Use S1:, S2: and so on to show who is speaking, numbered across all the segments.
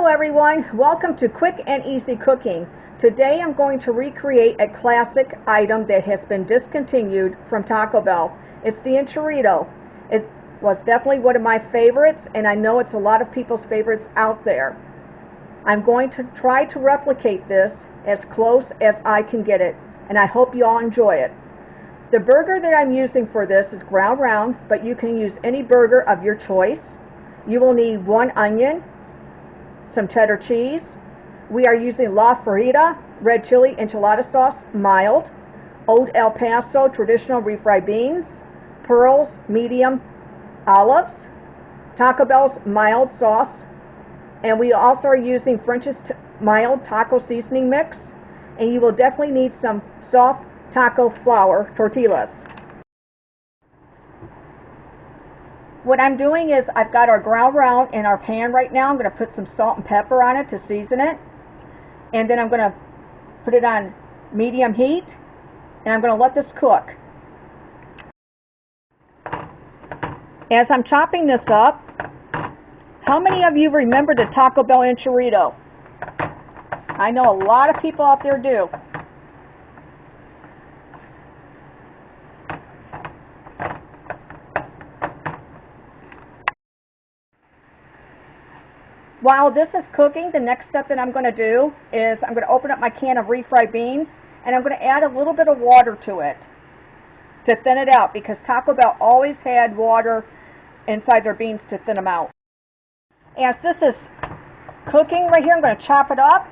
S1: Hello everyone, welcome to Quick and Easy Cooking. Today I'm going to recreate a classic item that has been discontinued from Taco Bell. It's the Enchilada. It was definitely one of my favorites, and I know it's a lot of people's favorites out there. I'm going to try to replicate this as close as I can get it, and I hope you all enjoy it. The burger that I'm using for this is ground round, but you can use any burger of your choice. You will need 1 onion, some cheddar cheese. We are using Preferida red chili enchilada sauce, mild, Old El Paso traditional refried beans, pearls medium olives, Taco Bell's mild sauce, and we also are using French's mild taco seasoning mix, and you will definitely need some soft taco flour tortillas. What I'm doing is I've got our ground round in our pan right now. I'm going to put some salt and pepper on it to season it. And then I'm going to put it on medium heat. And I'm going to let this cook. As I'm chopping this up, how many of you remember the Taco Bell Enchilada? I know a lot of people out there do. While this is cooking, the next step that I'm going to do is I'm going to open up my can of refried beans, and I'm going to add a little bit of water to it to thin it out, because Taco Bell always had water inside their beans to thin them out. As this is cooking right here, I'm going to chop it up,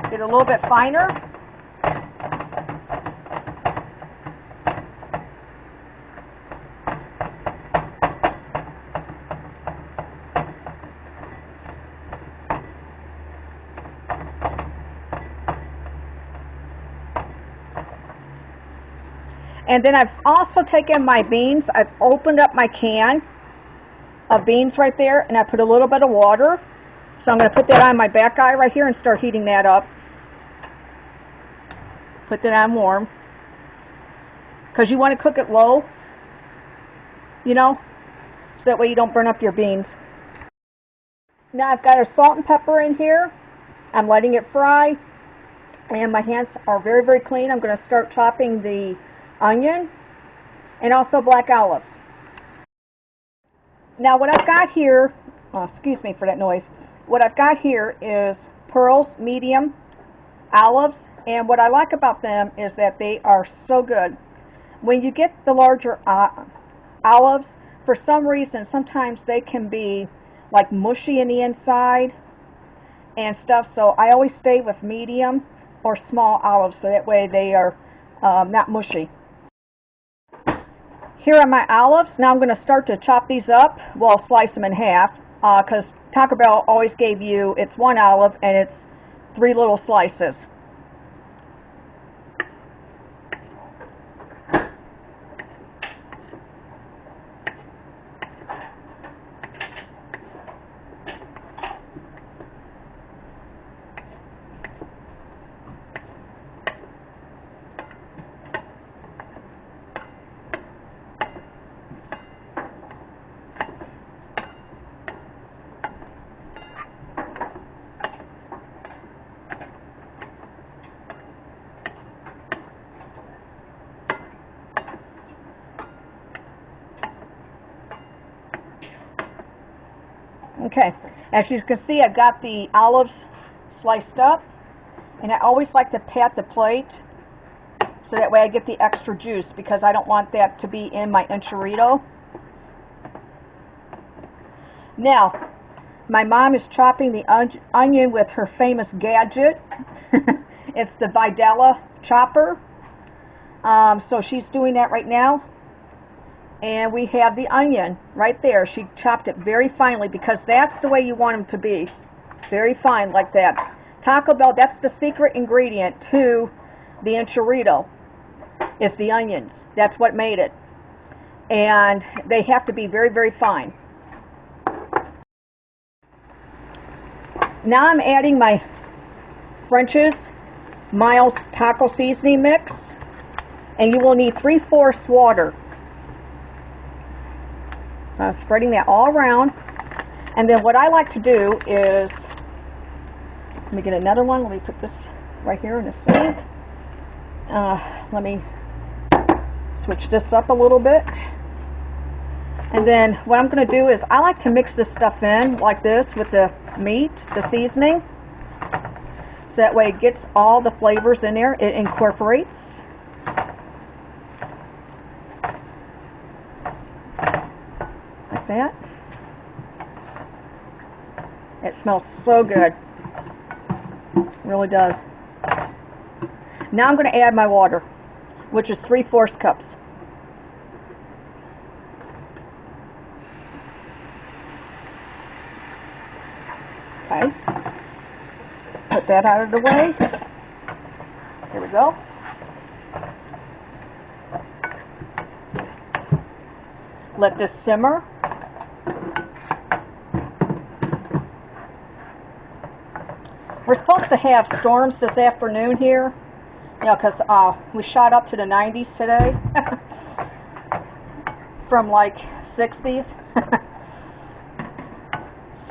S1: get it a little bit finer. And then I've also taken my beans, I've opened up my can of beans right there, and I put a little bit of water. So I'm going to put that on my back eye right here and start heating that up. Put that on warm. Because you want to cook it low, you know, so that way you don't burn up your beans. Now I've got our salt and pepper in here. I'm letting it fry. And my hands are very, very clean. I'm going to start chopping the onion and also black olives. Now what I've got here, excuse me for that noise, what I've got here is pearls medium olives, and what I like about them is that they are so good. When you get the larger olives, for some reason sometimes they can be like mushy in the inside and stuff, so I always stay with medium or small olives so that way they are not mushy. Here are my olives. Now I'm going to start to chop these up. Well, slice them in half, because Taco Bell always gave you, it's 1 olive and it's 3 little slices. Okay, as you can see, I've got the olives sliced up, and I always like to pat the plate so that way I get the extra juice, because I don't want that to be in my enchilada. Now, my mom is chopping the onion with her famous gadget. It's the Videla chopper. So she's doing that right now. And we have the onion right there. She chopped it very finely, because that's the way you want them to be. Very fine like that. Taco Bell, that's the secret ingredient to the enchilada. It's the onions. That's what made it. And they have to be very, very fine. Now I'm adding my French's mild taco seasoning mix. And you will need 3/4 water. So I'm spreading that all around. And then what I like to do is, let me get another one. Let me put this right here in the sink. Let me switch this up a little bit. And then what I'm going to do is I like to mix this stuff in like this with the meat, the seasoning. So that way it gets all the flavors in there. It incorporates. Like that. It smells so good. It really does. Now I'm going to add my water, which is 3/4 cups. Okay. Put that out of the way. Here we go. Let this simmer. We're supposed to have storms this afternoon here, you know, because we shot up to the 90s today from like 60s.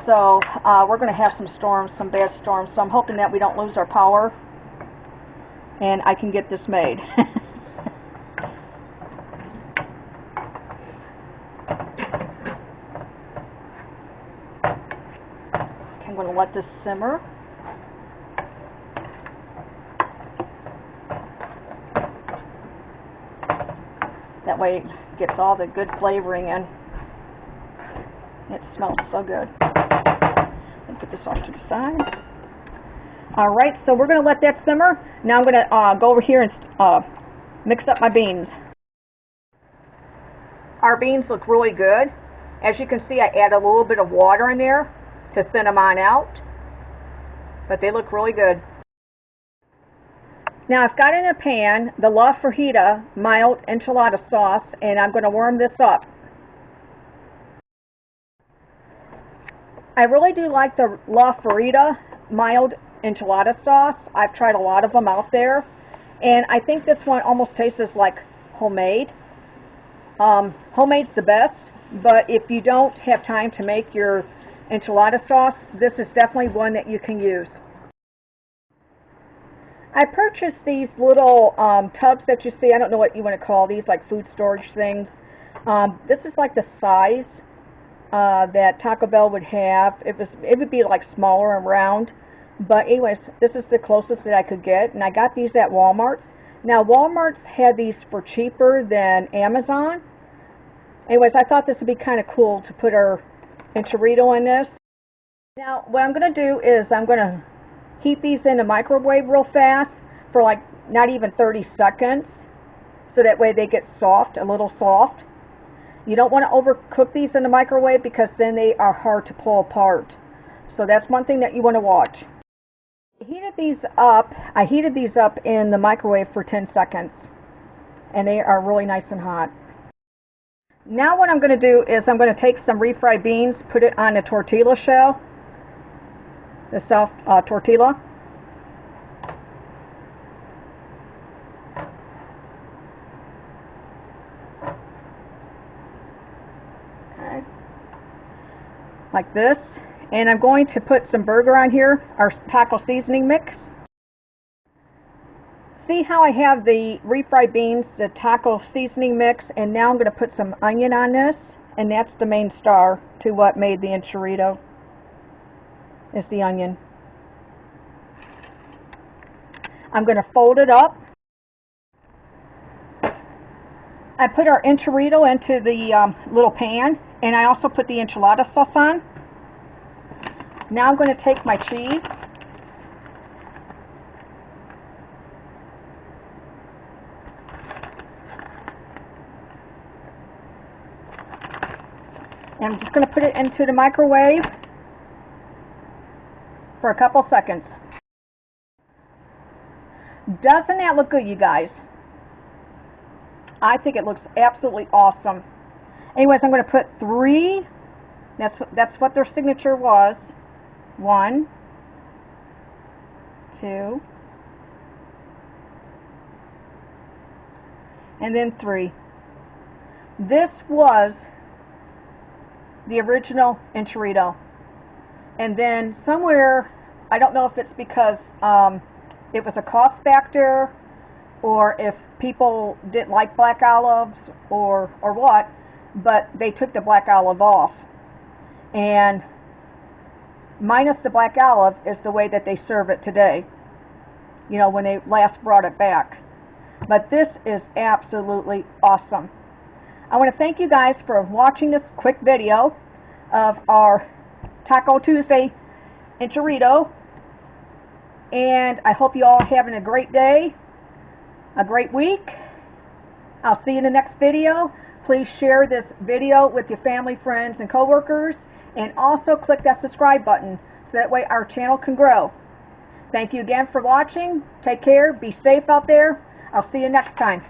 S1: So we're going to have some storms, some bad storms. So I'm hoping that we don't lose our power and I can get this made. Okay, I'm going to let this simmer. That way it gets all the good flavoring in. It smells so good. Let me put this off to the side. Alright, so we're going to let that simmer. Now I'm going to go over here and mix up my beans. Our beans look really good. As you can see, I add a little bit of water in there to thin them on out. But they look really good. Now I've got in a pan the Refried mild enchilada sauce, and I'm going to warm this up. I really do like the Refried mild enchilada sauce. I've tried a lot of them out there, and I think this one almost tastes like homemade. Homemade's the best, but if you don't have time to make your enchilada sauce, this is definitely one that you can use. I purchased these little tubs that you see. I don't know what you want to call these, like food storage things. This is like the size that Taco Bell would have. It would be like smaller and round. But anyways, this is the closest that I could get. And I got these at Walmart's. Now Walmart's had these for cheaper than Amazon. Anyways, I thought this would be kind of cool to put our Enchilada in this. Now what I'm going to do is I'm going to heat these in the microwave real fast for like not even 30 seconds. So that way they get soft, a little soft. You don't want to overcook these in the microwave because then they are hard to pull apart. So that's one thing that you want to watch. I heated these up in the microwave for 10 seconds. And they are really nice and hot. Now what I'm going to do is I'm going to take some refried beans, put it on a tortilla shell. The soft tortilla. Okay. Like this. And I'm going to put some burger on here, our taco seasoning mix. See how I have the refried beans, the taco seasoning mix, and now I'm going to put some onion on this, and that's the main star to what made the enchilada. Is the onion. I'm going to fold it up. I put our enchilada into the little pan, and I also put the enchilada sauce on. Now I'm going to take my cheese. And I'm just going to put it into the microwave for a couple seconds. Doesn't that look good, you guys? I think it looks absolutely awesome. Anyways, I'm going to put 3. That's what their signature was. 1, 2, and then 3. This was the original enchilada. And then somewhere, I don't know if it's because it was a cost factor, or if people didn't like black olives, or what, but they took the black olive off. And minus the black olive is the way that they serve it today, you know, when they last brought it back. But this is absolutely awesome. I want to thank you guys for watching this quick video of our Taco Tuesday Enchilada. And I hope you all are having a great day, a great week. I'll see you in the next video. Please share this video with your family, friends, and coworkers. And also click that subscribe button so that way our channel can grow. Thank you again for watching. Take care. Be safe out there. I'll see you next time.